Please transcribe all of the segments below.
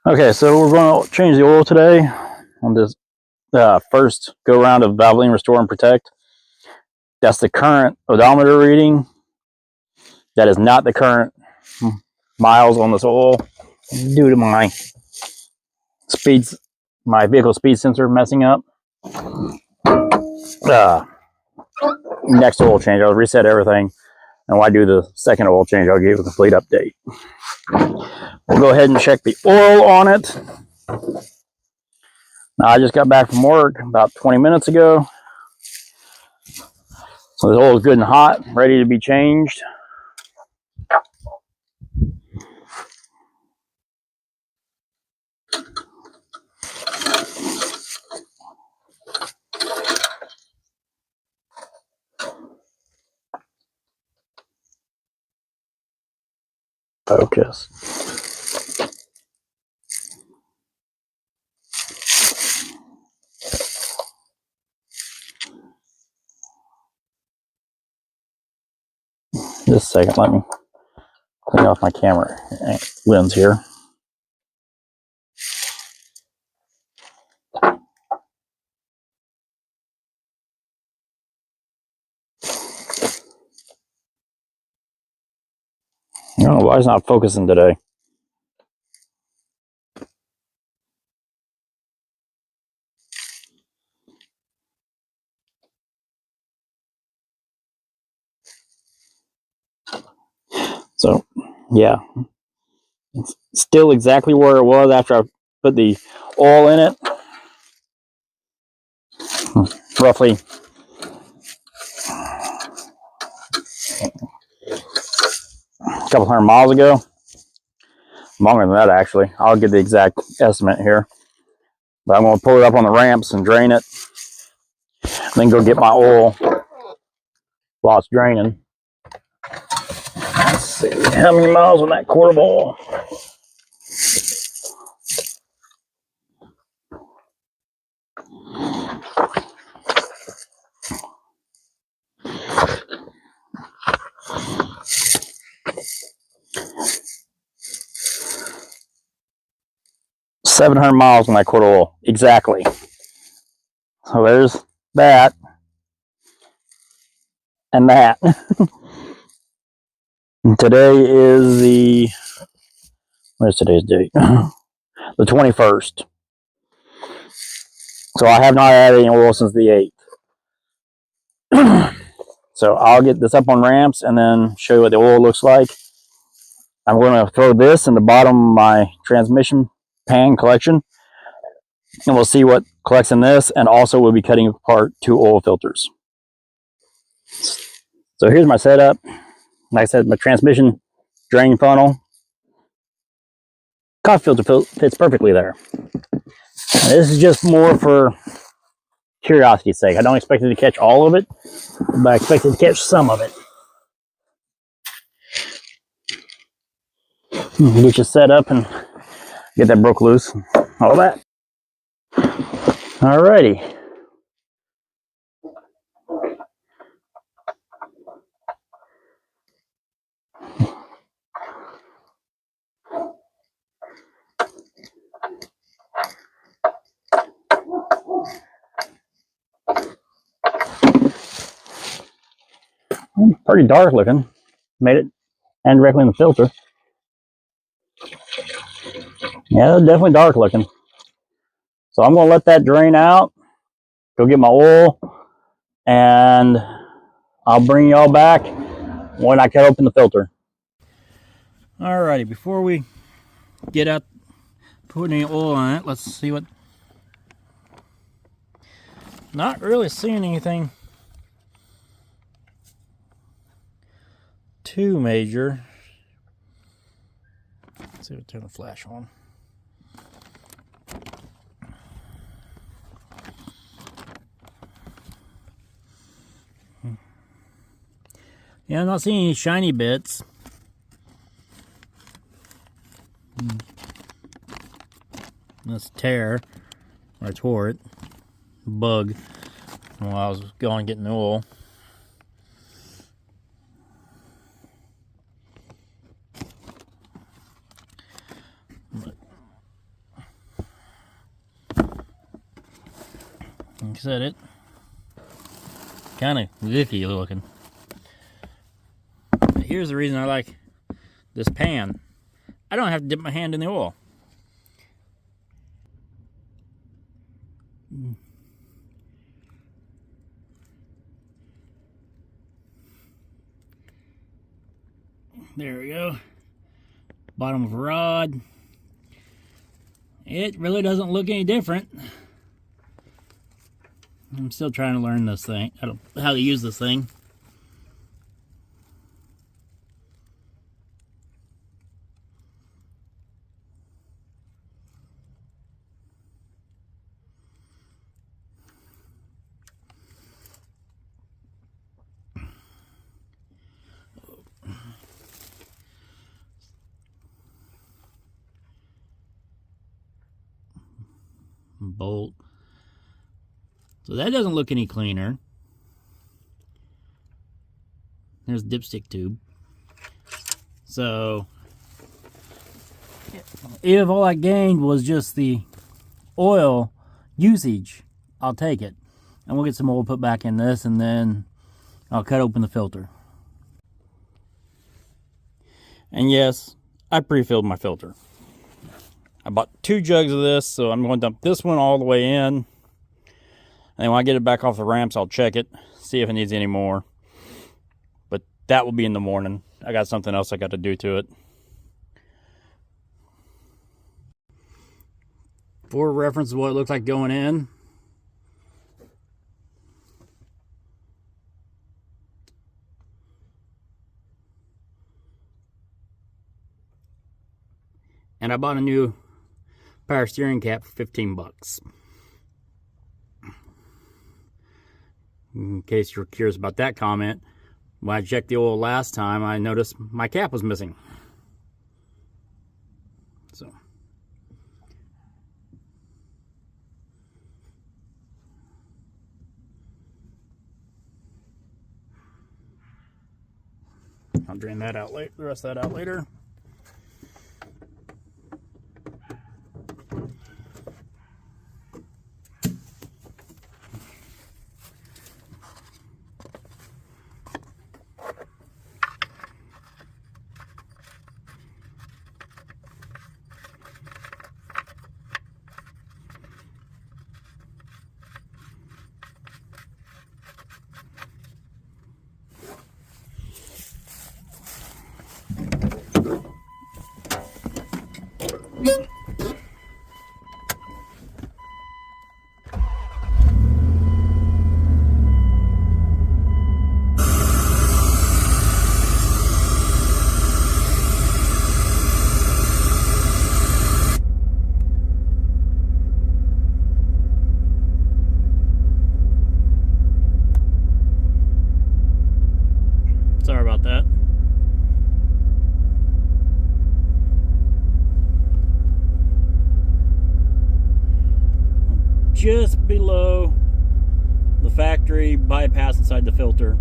Okay, so we're going to change the oil today on this first go round of Valvoline Restore and Protect. That's the current odometer reading. That is not the current miles on this oil due to my speeds, my vehicle speed sensor messing up. Next oil change, I'll reset everything. And when I do the second oil change, I'll give you a complete update. We'll go ahead and check the oil on it. Now, I just got back from work about 20 minutes ago. So the oil is good and hot, ready to be changed. Focus. Just a second, let me clean off my camera lens here. I don't know why it's not focusing today. So, yeah. It's still exactly where it was after I put the oil in it. Roughly a couple hundred miles ago. Longer than that, actually. I'll get the exact estimate here. But I'm going to pull it up on the ramps and drain it. Then go get my oil while it's draining. Let's see how many miles on that quart of oil. $700 miles on that quart of oil. Exactly. So there's that. And that. And today is the, where's today's date? The 21st. So I have not added any oil since the 8th. So I'll get this up on ramps and then show you what the oil looks like. I'm going to throw this in the bottom of my transmission pan collection. And we'll see what collects in this. And also we'll be cutting apart 2 oil filters. So here's my setup. Like I said, my transmission drain funnel. Coffee filter fits perfectly there. And this is just more for curiosity's sake. I don't expect it to catch all of it, but I expect it to catch some of it. Get you set up and get that broke loose. All that. Alrighty. Pretty dark looking. Made it and directly in the filter. Yeah, definitely dark looking. So I'm going to let that drain out. Go get my oil. And I'll bring y'all back when I cut open the filter. Alrighty, before we get out putting any oil on it, let's see what. Not really seeing anything too major. Let's see if I turn the flash on. Yeah, I'm not seeing any shiny bits. That's tear. I tore it. Bug while I was going getting the oil. Like I said, it kind of icky looking. Here's the reason I like this pan. I don't have to dip my hand in the oil. There we go. Bottom of a rod. It really doesn't look any different. I'm still trying to learn this thing, how to use this thing. Bolt. So that doesn't look any cleaner. There's the dipstick tube. So if all I gained was just the oil usage, I'll take it. And we'll get some oil put back in this, and then I'll cut open the filter. And yes, I pre-filled my filter. I bought 2 jugs of this, so I'm going to dump this one all the way in. And when I get it back off the ramps, I'll check it, see if it needs any more. But that will be in the morning. I got something else I got to do to it. For reference of what it looks like going in. And I bought a new power steering cap for 15 bucks. In case you're curious about that comment, when I checked the oil last time, I noticed my cap was missing. So I'll drain that out later, the rest of that out later. Sorry about that. Just below the factory bypass inside the filter.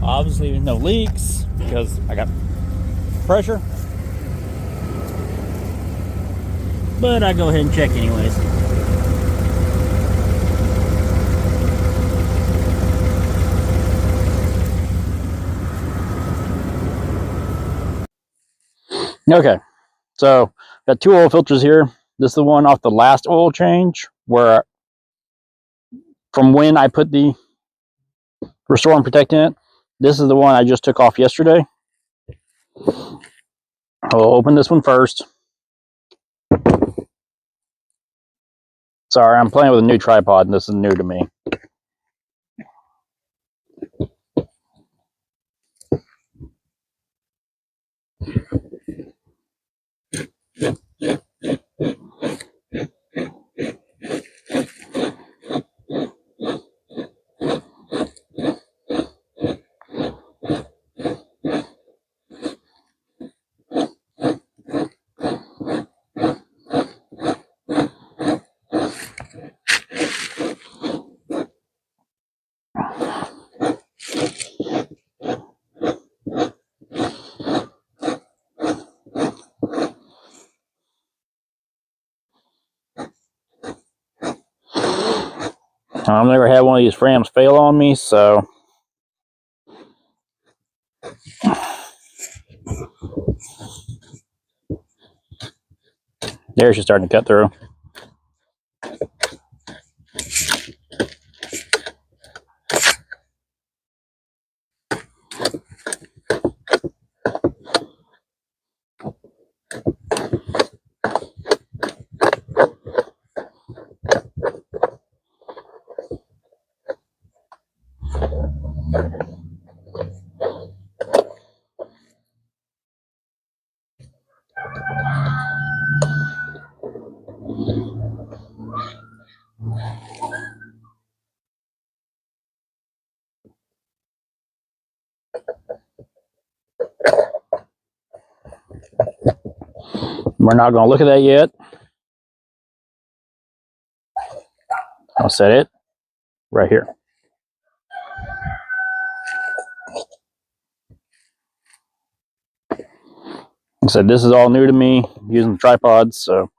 Obviously no leaks because I got pressure. But I go ahead and check anyways. Okay, so got 2 oil filters here. This is the one off the last oil change, where from when I put the Restore and Protect in it. This is the one I just took off yesterday. I'll open this one first. Sorry, I'm playing with a new tripod and this is new to me. I've never had one of these frames fail on me, so there's just starting to cut through. We're not going to look at that yet. I'll set it right here. Like I said, this is all new to me, using tripods, so.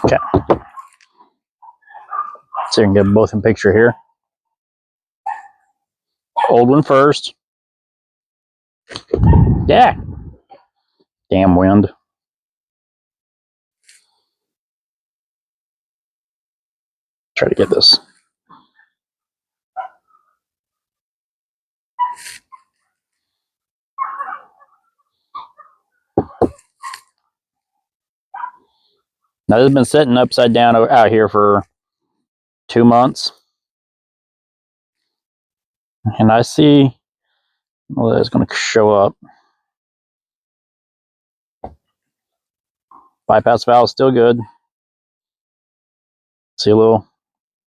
Okay. So you can get both in picture here. Old one first. Yeah. Damn wind. Try to get this. Now this has been sitting upside down out here for 2 months. And I see, well, it's going to show up. Bypass valve is still good. See a little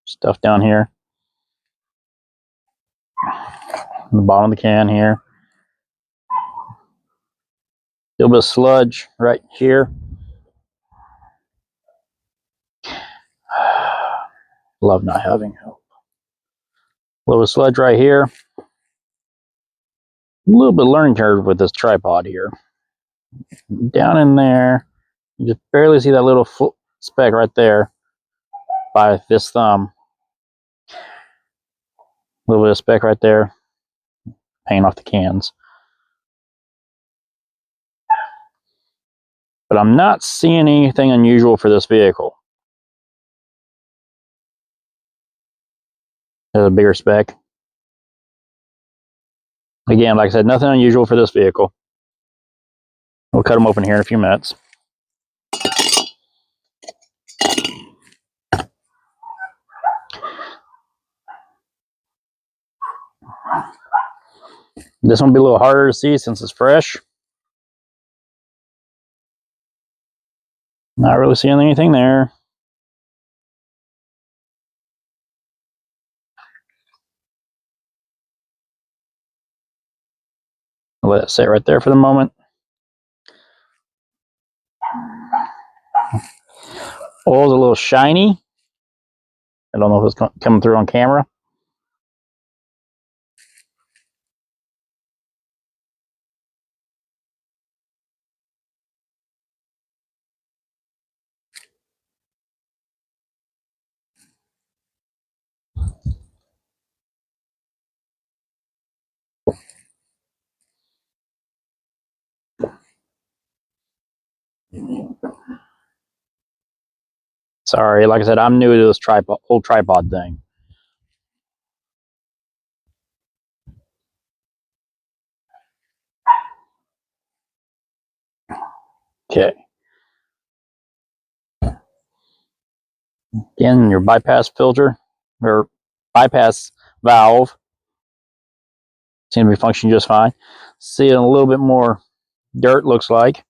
stuff down here. On the bottom of the can here. A little bit of sludge right here. Love not having help. A little sludge right here. A little bit of learning curve with this tripod here. Down in there, you just barely see that little speck right there by this thumb. A little bit of speck right there. Paint off the cans. But I'm not seeing anything unusual for this vehicle. There's a bigger speck. Again, like I said, nothing unusual for this vehicle. We'll cut them open here in a few minutes. This one will be a little harder to see since it's fresh. Not really seeing anything there. I'll let it sit right there for the moment. Oil's a little shiny. I don't know if it's coming through on camera. Sorry, like I said, I'm new to this whole tripod thing. Okay. Again, your bypass filter or bypass valve seems to be functioning just fine. See a little bit more dirt, looks like.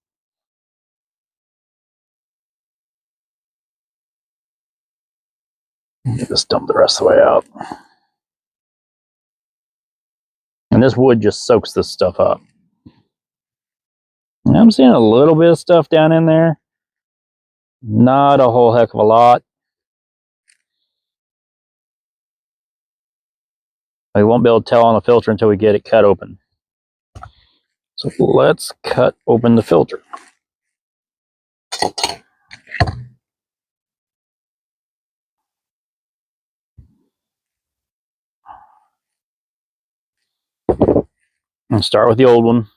Just dump the rest of the way out. And this wood just soaks this stuff up. And I'm seeing a little bit of stuff down in there. Not a whole heck of a lot. We won't be able to tell on the filter until we get it cut open. So let's cut open the filter. And start with the old one.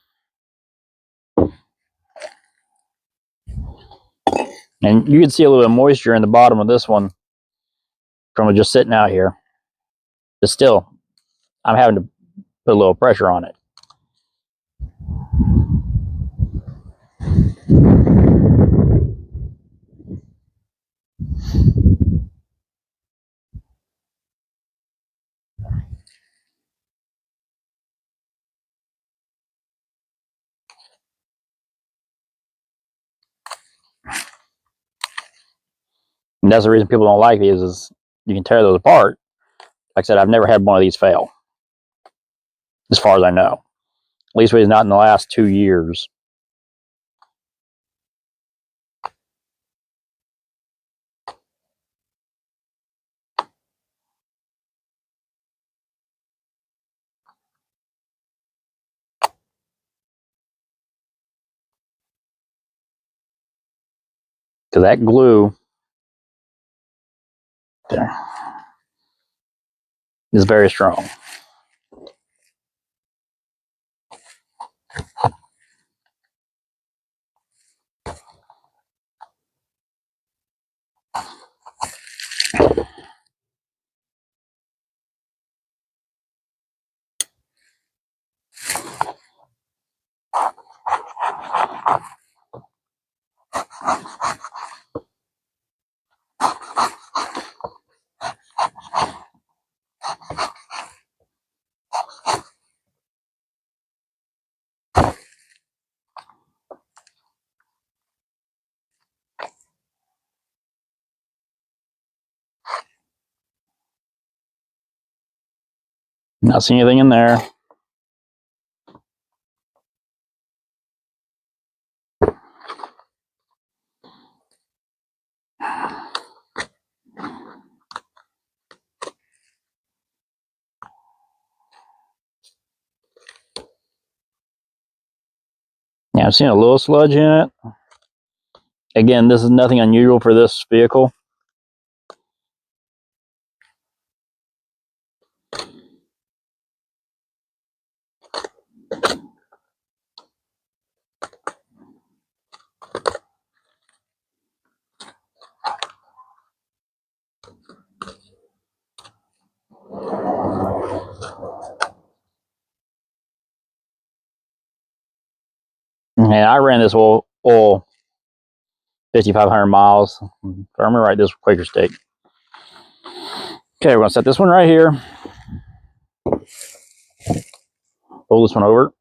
And you can see a little bit of moisture in the bottom of this one from it just sitting out here. But still, I'm having to put a little pressure on it. And that's the reason people don't like these, is you can tear those apart. Like I said, I've never had one of these fail, as far as I know. At least not in the last 2 years. Because that glue there is very strong. Not seeing anything in there. Yeah, I've seen a little sludge in it. Again, this is nothing unusual for this vehicle. And I ran this oil 5,500 miles. If I remember right, this was Quaker State. Okay, we're going to set this one right here. Pull this one over.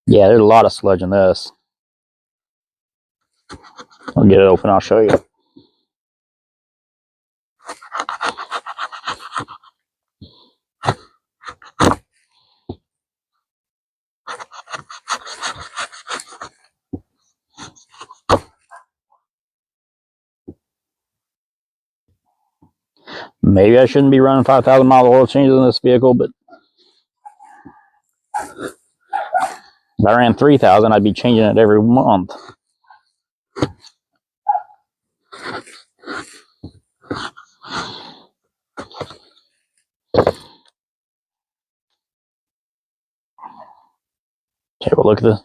Yeah, there's a lot of sludge in this. I'll get it open, I'll show you. Maybe I shouldn't be running 5,000 mile oil changes in this vehicle, but if I ran 3,000, I'd be changing it every month. Okay, well, look at this.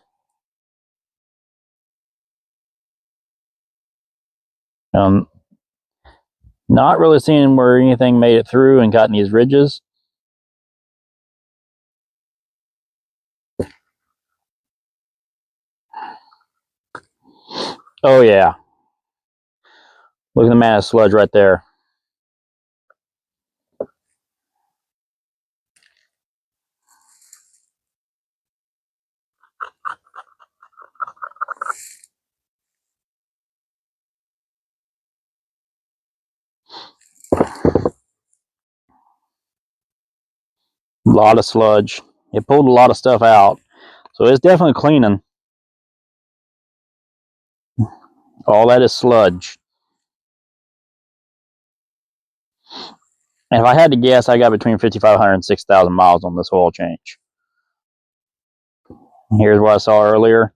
Not really seeing where anything made it through and got in these ridges. Oh yeah. Look at the amount of sludge right there. A lot of sludge. It pulled a lot of stuff out. So it's definitely cleaning. All that is sludge. And if I had to guess, I got between 5,500 and 6,000 miles on this oil change. Here's what I saw earlier.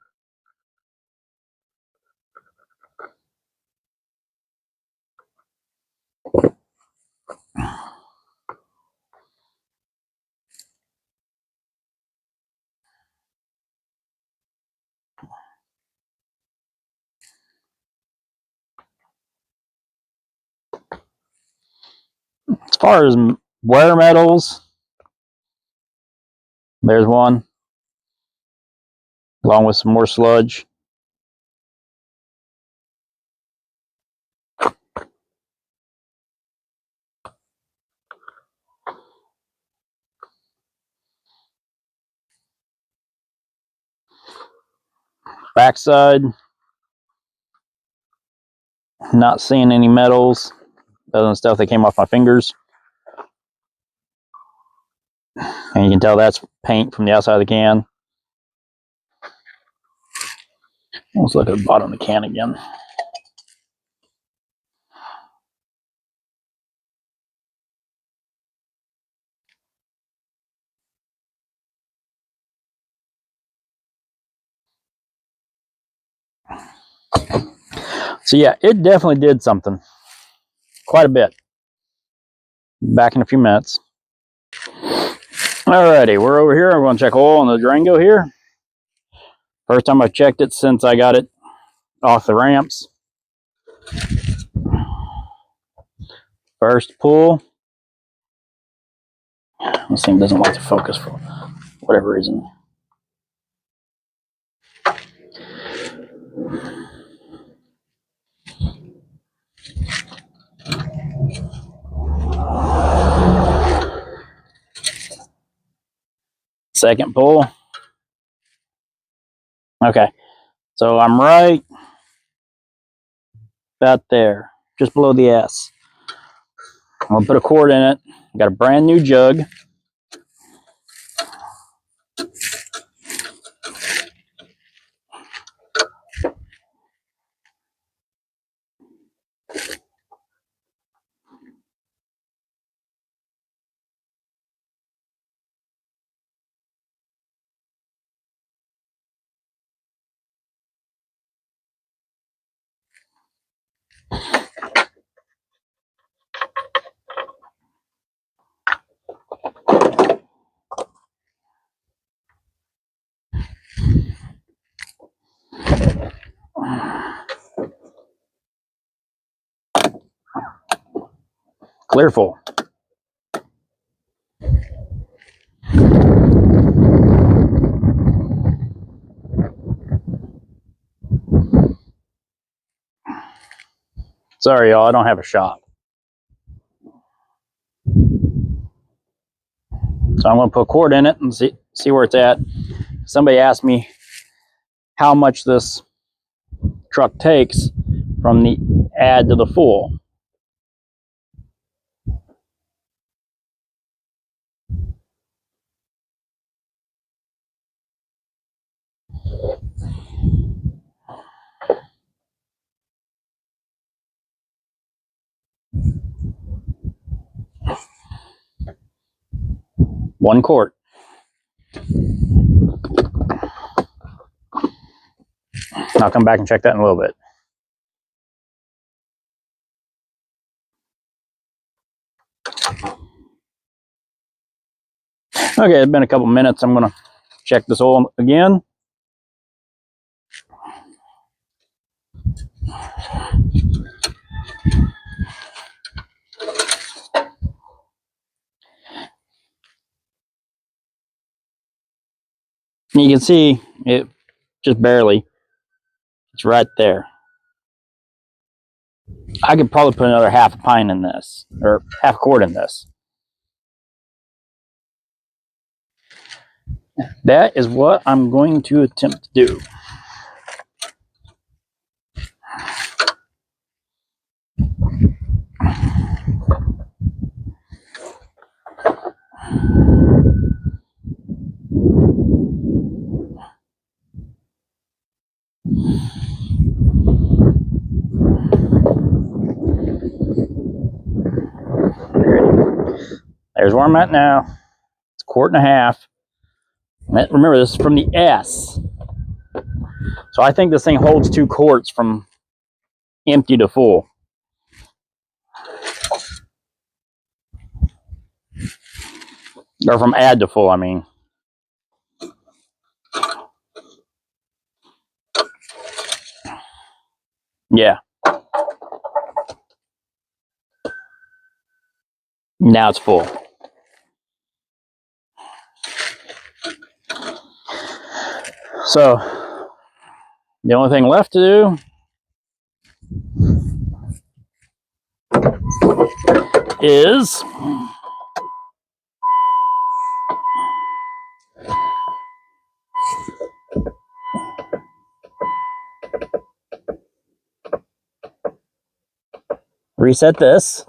As far as wear metals, there's one, along with some more sludge. Backside, not seeing any metals other than stuff that came off my fingers. And you can tell that's paint from the outside of the can. Let's look at the bottom of the can again. So yeah, it definitely did something. Quite a bit. Back in a few minutes. Alrighty, we're over here. I'm going to check oil on the Durango here. First time I've checked it since I got it off the ramps. First pull. This thing doesn't like to focus for whatever reason. Second pull. Okay, so I'm right about there, just below the S. I'm gonna put a quart in it. I got a brand new jug. Clear full. Sorry, y'all, I don't have a shop. So I'm going to put a quart in it and see where it's at. Somebody asked me how much this truck takes from the add to the full. 1 quart. I'll come back and check that in a little bit. Okay, it's been a couple minutes. I'm going to check this oil again. You can see it just barely. It's right there. I could probably put another half a pint in this, or half a quart in this. That is what I'm going to attempt to do. There's where I'm at now. It's 1.5 quarts. Remember, this is from the S. So I think this thing holds 2 quarts from empty to full. Or from add to full, I mean. Yeah. Now it's full. So, the only thing left to do is reset this.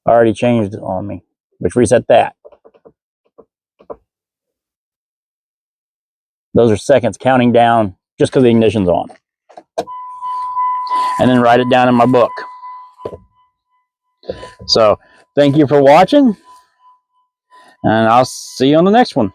Already changed it on me, which reset that. Those are seconds counting down just because the ignition's on. And then write it down in my book. So, thank you for watching, and I'll see you on the next one.